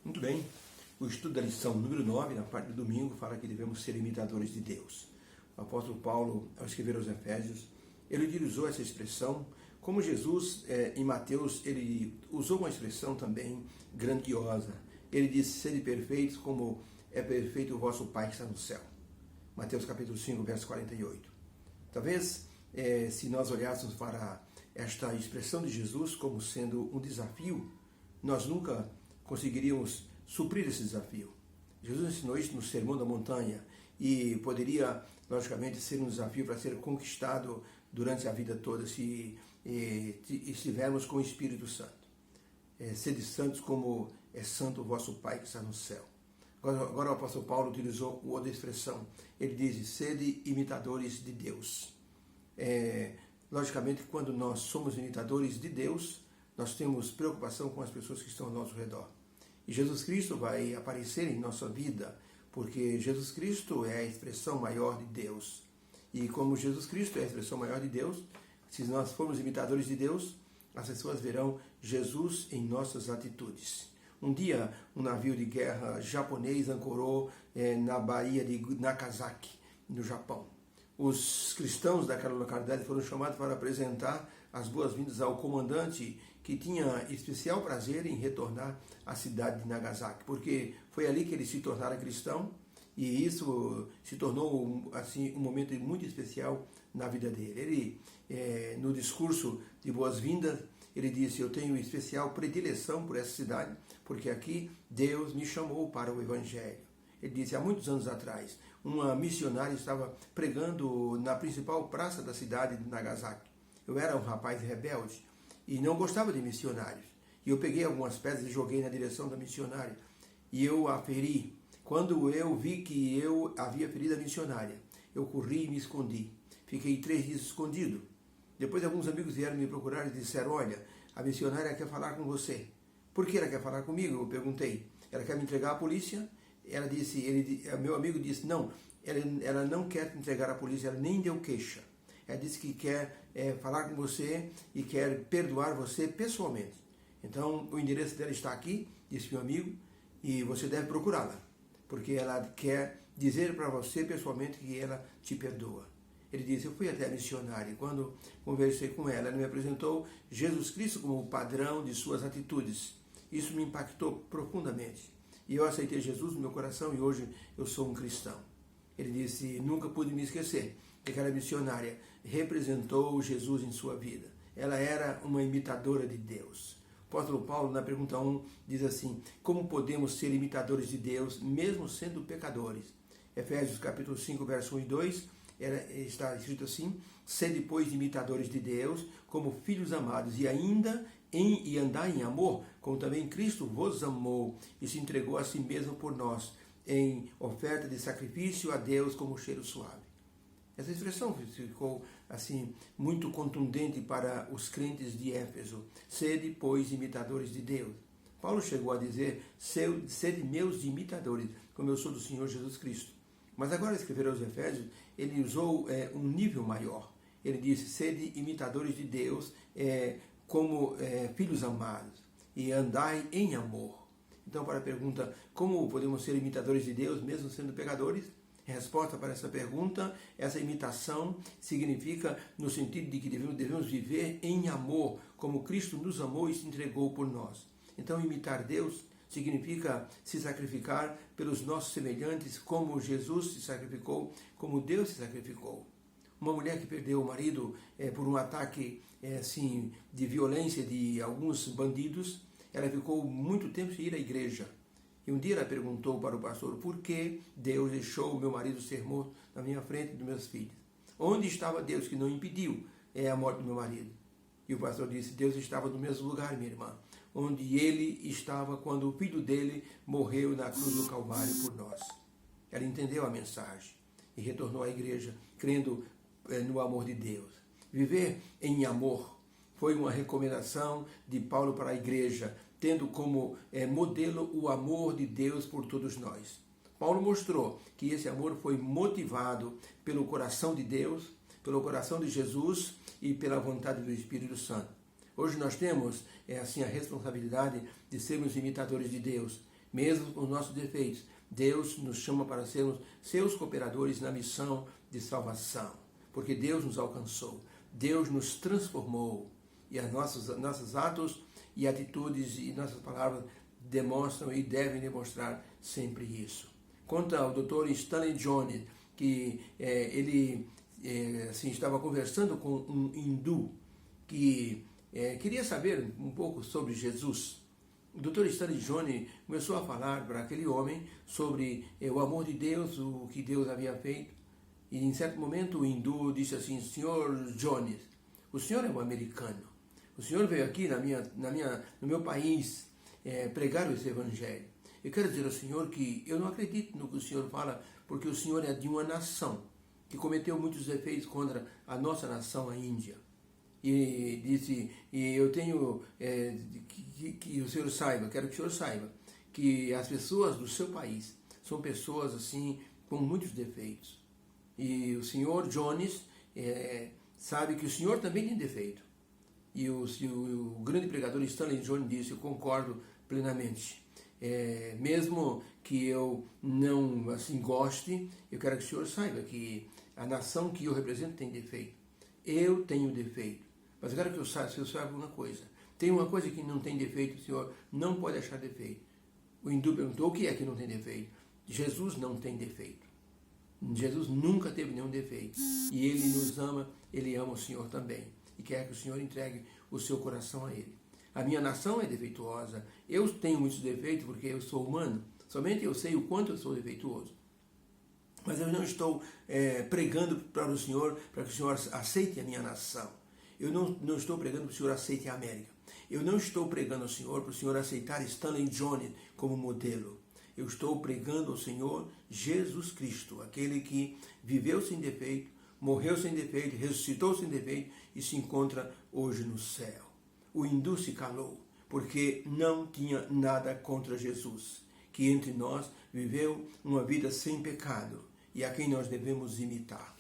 Muito bem, o estudo da lição número 9, na parte do domingo, fala que devemos ser imitadores de Deus. O apóstolo Paulo, ao escrever aos Efésios, ele utilizou essa expressão, como Jesus, em Mateus, ele usou uma expressão também grandiosa. Ele disse, sede perfeitos como é perfeito o vosso Pai que está no céu. Mateus capítulo 5, verso 48. Talvez, se nós olhássemos para esta expressão de Jesus como sendo um desafio, nós nunca conseguiríamos suprir esse desafio. Jesus ensinou isso no Sermão da Montanha e poderia, logicamente, ser um desafio para ser conquistado durante a vida toda se estivermos com o Espírito Santo. Sede santos como é santo o vosso Pai que está no céu. Agora o apóstolo Paulo utilizou outra expressão. Ele diz, sede imitadores de Deus. Logicamente, quando nós somos imitadores de Deus, nós temos preocupação com as pessoas que estão ao nosso redor. E Jesus Cristo vai aparecer em nossa vida, porque Jesus Cristo é a expressão maior de Deus. E como Jesus Cristo é a expressão maior de Deus, se nós formos imitadores de Deus, as pessoas verão Jesus em nossas atitudes. Um dia, um navio de guerra japonês ancorou na Baía de Nagasaki, no Japão. Os cristãos daquela localidade foram chamados para apresentar as boas-vindas ao comandante, que tinha especial prazer em retornar à cidade de Nagasaki, porque foi ali que ele se tornara cristão, e isso se tornou assim, um momento muito especial na vida dele. Ele, no discurso de boas-vindas, ele disse, eu tenho especial predileção por essa cidade, porque aqui Deus me chamou para o Evangelho. Ele disse, há muitos anos atrás, uma missionária estava pregando na principal praça da cidade de Nagasaki. Eu era um rapaz rebelde e não gostava de missionários. E eu peguei algumas pedras e joguei na direção da missionária. E eu a feri. Quando eu vi que eu havia ferido a missionária, eu corri e me escondi. Fiquei 3 dias escondido. Depois alguns amigos vieram me procurar e disseram, olha, a missionária quer falar com você. Por que ela quer falar comigo? Eu perguntei. Ela quer me entregar à polícia? Ela disse, meu amigo disse, não, ela não quer te entregar à polícia, ela nem deu queixa. Ela disse que quer falar com você e quer perdoar você pessoalmente. Então, o endereço dela está aqui, disse meu amigo, e você deve procurá-la, porque ela quer dizer para você pessoalmente que ela te perdoa. Ele disse, eu fui até a missionária, e quando conversei com ela, ela me apresentou Jesus Cristo como o padrão de suas atitudes. Isso me impactou profundamente. E eu aceitei Jesus no meu coração e hoje eu sou um cristão. Ele disse, nunca pude me esquecer que aquela missionária representou Jesus em sua vida. Ela era uma imitadora de Deus. O apóstolo Paulo, na pergunta 1, diz assim, como podemos ser imitadores de Deus, mesmo sendo pecadores? Efésios capítulo 5, verso 1 e 2, está escrito assim, sede, pois, imitadores de Deus, como filhos amados, e ainda e andar em amor, como também Cristo vos amou e se entregou a si mesmo por nós, em oferta de sacrifício a Deus como cheiro suave. Essa expressão ficou assim muito contundente para os crentes de Éfeso. Sede, pois, imitadores de Deus. Paulo chegou a dizer, sede meus imitadores, como eu sou do Senhor Jesus Cristo. Mas agora, escrever aos Efésios, ele usou um nível maior. Ele disse, sede imitadores de Deus, como filhos amados, e andai em amor. Então, para a pergunta, como podemos ser imitadores de Deus, mesmo sendo pecadores? A resposta para essa pergunta, essa imitação significa no sentido de que devemos viver em amor, como Cristo nos amou e se entregou por nós. Então, imitar Deus significa se sacrificar pelos nossos semelhantes, como Jesus se sacrificou, como Deus se sacrificou. Uma mulher que perdeu o marido por um ataque assim, de violência de alguns bandidos, ela ficou muito tempo sem ir à igreja. E um dia ela perguntou para o pastor, por que Deus deixou o meu marido ser morto na minha frente e dos meus filhos? Onde estava Deus que não impediu a morte do meu marido? E o pastor disse, Deus estava no mesmo lugar, minha irmã, onde ele estava quando o filho dele morreu na cruz do Calvário por nós. Ela entendeu a mensagem e retornou à igreja, crendo no amor de Deus. Viver em amor foi uma recomendação de Paulo para a igreja, tendo como modelo o amor de Deus por todos nós. Paulo mostrou que esse amor foi motivado pelo coração de Deus, pelo coração de Jesus e pela vontade do Espírito Santo. Hoje nós temos assim a responsabilidade de sermos imitadores de Deus. mesmo com os nossos defeitos, Deus nos chama para sermos seus cooperadores na missão de salvação, porque Deus nos alcançou, Deus nos transformou, e os nossos atos e atitudes e nossas palavras demonstram e devem demonstrar sempre isso. Conta o Dr. Stanley Jones que ele estava conversando com um hindu que queria saber um pouco sobre Jesus. O Dr. Stanley Jones começou a falar para aquele homem sobre o amor de Deus, o que Deus havia feito. E em certo momento o hindu disse assim: Senhor Jones, o senhor é um americano. O senhor veio aqui no meu país pregar esse evangelho. Eu quero dizer ao senhor que eu não acredito no que o senhor fala, porque o senhor é de uma nação que cometeu muitos defeitos contra a nossa nação, a Índia. E disse, e eu tenho que o senhor saiba, quero que o senhor saiba, que as pessoas do seu país são pessoas assim com muitos defeitos. E o senhor Jones sabe que o senhor também tem defeito. E o grande pregador Stanley Jones disse: eu concordo plenamente. Mesmo que eu não assim goste, eu quero que o senhor saiba que a nação que eu represento tem defeito. Eu tenho defeito. Mas eu quero que o senhor saiba uma coisa. Tem uma coisa que não tem defeito, o senhor não pode achar defeito. O hindu perguntou: o que é que não tem defeito? Jesus não tem defeito. Jesus nunca teve nenhum defeito. E Ele nos ama, Ele ama o Senhor também. E quer que o Senhor entregue o seu coração a Ele. A minha nação é defeituosa. Eu tenho muitos defeitos porque eu sou humano. Somente eu sei o quanto eu sou defeituoso. Mas eu não estou pregando para o Senhor, para que o Senhor aceite a minha nação. Eu não estou pregando para que o Senhor aceite a América. Eu não estou pregando ao Senhor para o Senhor aceitar Stanley Jones como modelo. Eu estou pregando ao Senhor Jesus Cristo, aquele que viveu sem defeito, morreu sem defeito, ressuscitou sem defeito e se encontra hoje no céu. O hindu se calou, porque não tinha nada contra Jesus, que entre nós viveu uma vida sem pecado e a quem nós devemos imitar.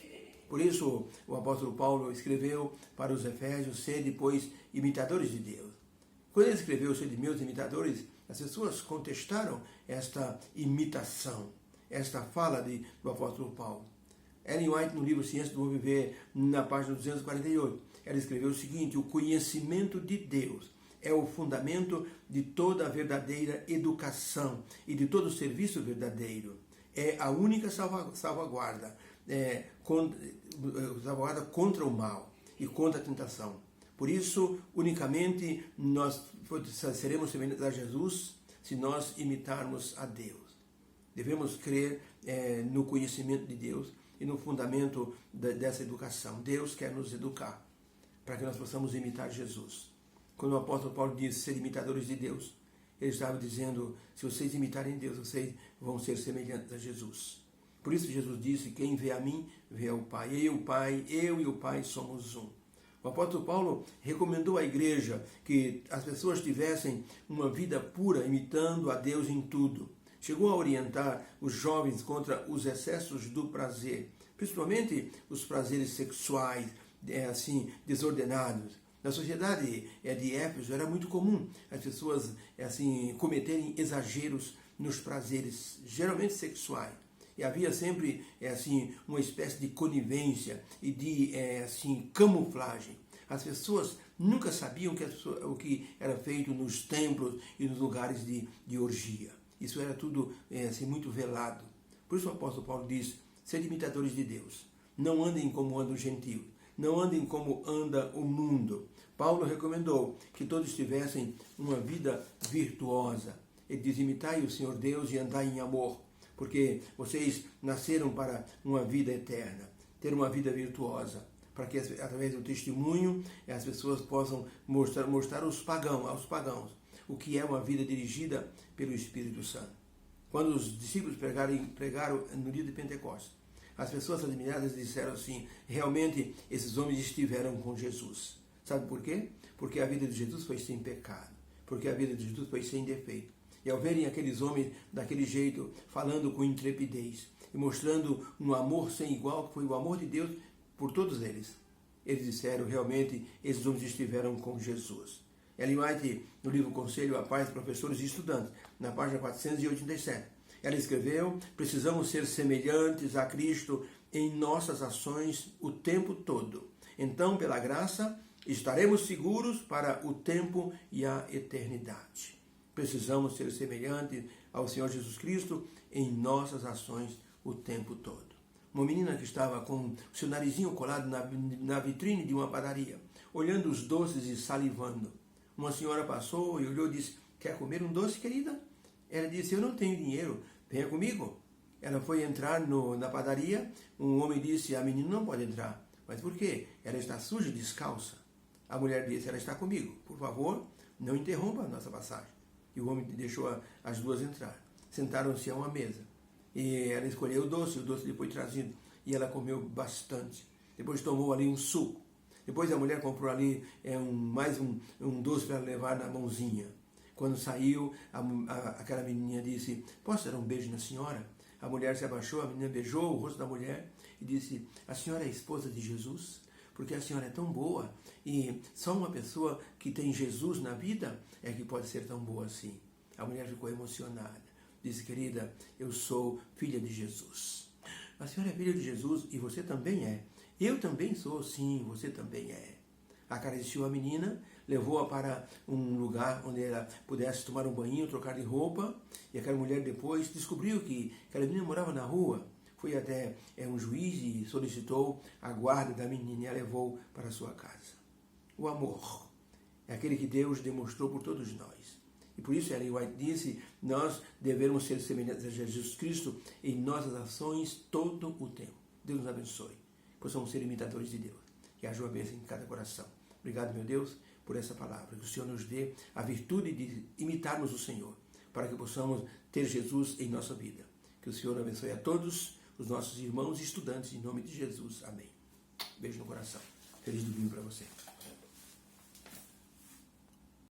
Por isso, o apóstolo Paulo escreveu para os Efésios: sede, pois, imitadores de Deus. Quando ele escreveu: sede meus imitadores, as pessoas contestaram esta imitação, esta fala do apóstolo Paulo. Ellen White, no livro Ciência do Bom Viver, na página 248, ela escreveu o seguinte: o conhecimento de Deus é o fundamento de toda a verdadeira educação e de todo o serviço verdadeiro. É a única salvaguarda contra o mal e contra a tentação. Por isso, unicamente nós seremos semelhantes a Jesus se nós imitarmos a Deus. Devemos crer no conhecimento de Deus e no fundamento dessa educação. Deus quer nos educar para que nós possamos imitar Jesus. Quando o apóstolo Paulo diz ser imitadores de Deus, ele estava dizendo: se vocês imitarem Deus, vocês vão ser semelhantes a Jesus. Por isso Jesus disse: quem vê a mim, vê ao Pai. Eu e o Pai somos um. O apóstolo Paulo recomendou à igreja que as pessoas tivessem uma vida pura, imitando a Deus em tudo. Chegou a orientar os jovens contra os excessos do prazer, principalmente os prazeres sexuais, desordenados. Na sociedade de Éfeso era muito comum as pessoas cometerem exageros nos prazeres, geralmente sexuais. E havia sempre uma espécie de conivência e de camuflagem. As pessoas nunca sabiam o que era feito nos templos e nos lugares de orgia. Isso era tudo muito velado. Por isso o apóstolo Paulo diz: sede imitadores de Deus. Não andem como andam os gentios. Não andem como anda o mundo. Paulo recomendou que todos tivessem uma vida virtuosa. Ele diz: imitai o Senhor Deus e andai em amor, porque vocês nasceram para uma vida eterna, ter uma vida virtuosa, para que através do testemunho as pessoas possam mostrar aos pagãos o que é uma vida dirigida pelo Espírito Santo. Quando os discípulos pregaram no dia de Pentecostes, as pessoas admiradas disseram assim: realmente esses homens estiveram com Jesus. Sabe por quê? Porque a vida de Jesus foi sem pecado, porque a vida de Jesus foi sem defeito. E ao verem aqueles homens daquele jeito, falando com intrepidez e mostrando um amor sem igual, que foi o amor de Deus por todos eles, eles disseram: realmente esses homens estiveram com Jesus. Ellen White, no livro Conselho a Pais, Professores e Estudantes, na página 487, ela escreveu: precisamos ser semelhantes a Cristo em nossas ações o tempo todo. Então, pela graça, estaremos seguros para o tempo e a eternidade. Precisamos ser semelhantes ao Senhor Jesus Cristo em nossas ações o tempo todo. Uma menina que estava com o seu narizinho colado na vitrine de uma padaria, olhando os doces e salivando. Uma senhora passou e olhou e disse: quer comer um doce, querida? Ela disse: eu não tenho dinheiro, venha comigo. Ela foi entrar na padaria, um homem disse: a menina não pode entrar. Mas por quê? Ela está suja, descalça. A mulher disse: ela está comigo, por favor, não interrompa a nossa passagem. E o homem deixou as duas entrar. Sentaram-se a uma mesa. E ela escolheu o doce lhe foi trazido. E ela comeu bastante. Depois tomou ali um suco. Depois a mulher comprou ali mais um doce para levar na mãozinha. Quando saiu, aquela menininha disse: posso dar um beijo na senhora? A mulher se abaixou, a menina beijou o rosto da mulher e disse: a senhora é a esposa de Jesus? Porque a senhora é tão boa e só uma pessoa que tem Jesus na vida é que pode ser tão boa assim. A mulher ficou emocionada. Disse: querida, eu sou filha de Jesus. A senhora é filha de Jesus e você também é. Eu também sou, sim, você também é. Acariciou a menina, levou-a para um lugar onde ela pudesse tomar um banho, trocar de roupa. E aquela mulher depois descobriu que aquela menina morava na rua. Foi até um juiz e solicitou a guarda da menina e a levou para a sua casa. O amor é aquele que Deus demonstrou por todos nós. E por isso Ellen White disse: nós devemos ser semelhantes a Jesus Cristo em nossas ações todo o tempo. Deus nos abençoe. Possamos ser imitadores de Deus. Que haja uma bênção em cada coração. Obrigado, meu Deus, por essa palavra. Que o Senhor nos dê a virtude de imitarmos o Senhor, para que possamos ter Jesus em nossa vida. Que o Senhor abençoe a todos os nossos irmãos e estudantes, em nome de Jesus. Amém. Beijo no coração. Feliz domingo para você.